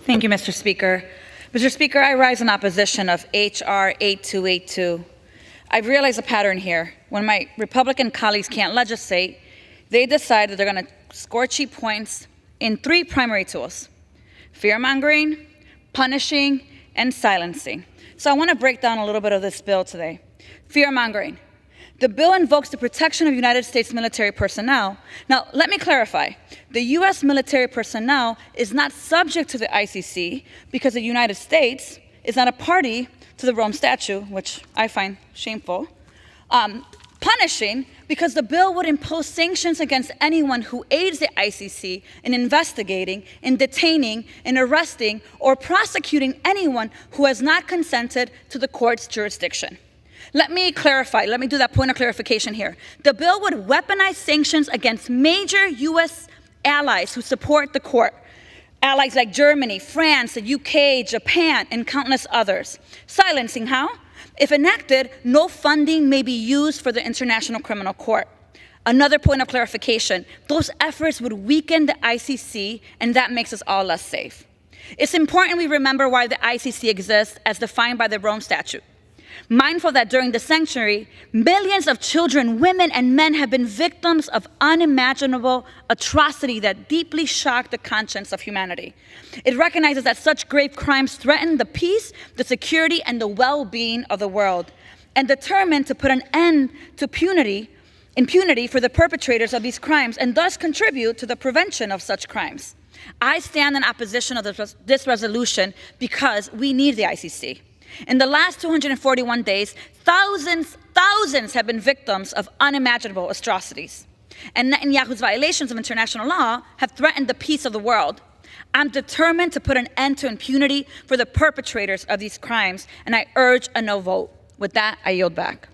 Thank you, Mr. Speaker. Mr. Speaker, I rise in opposition of H.R. 8282. I've realized a pattern here. When my Republican colleagues can't legislate, they decide that they're going to score cheap points in three primary tools: fear-mongering, punishing, and silencing. So I want to break down a little bit of this bill today. Fear-mongering. The bill invokes the protection of United States military personnel. Now, let me clarify. The U.S. military personnel is not subject to the ICC because the United States is not a party to the Rome Statute, which I find shameful. Punishing, because the bill would impose sanctions against anyone who aids the ICC in investigating, in detaining, in arresting, or prosecuting anyone who has not consented to the court's jurisdiction. Let me clarify. Let me do that point of clarification here. The bill would weaponize sanctions against major U.S. allies who support the court. Allies like Germany, France, the UK, Japan, and countless others. Silencing how? If enacted, no funding may be used for the International Criminal Court. Another point of clarification, those efforts would weaken the ICC, and that makes us all less safe. It's important we remember why the ICC exists as defined by the Rome Statute. Mindful that during the century, millions of children, women, and men have been victims of unimaginable atrocity that deeply shocked the conscience of humanity. It recognizes that such grave crimes threaten the peace, the security, and the well-being of the world, and determined to put an end to impunity for the perpetrators of these crimes, and thus contribute to the prevention of such crimes. I stand in opposition of this resolution because we need the ICC. In the last 241 days, thousands have been victims of unimaginable atrocities. And Netanyahu's violations of international law have threatened the peace of the world. I'm determined to put an end to impunity for the perpetrators of these crimes, and I urge a no vote. With that, I yield back.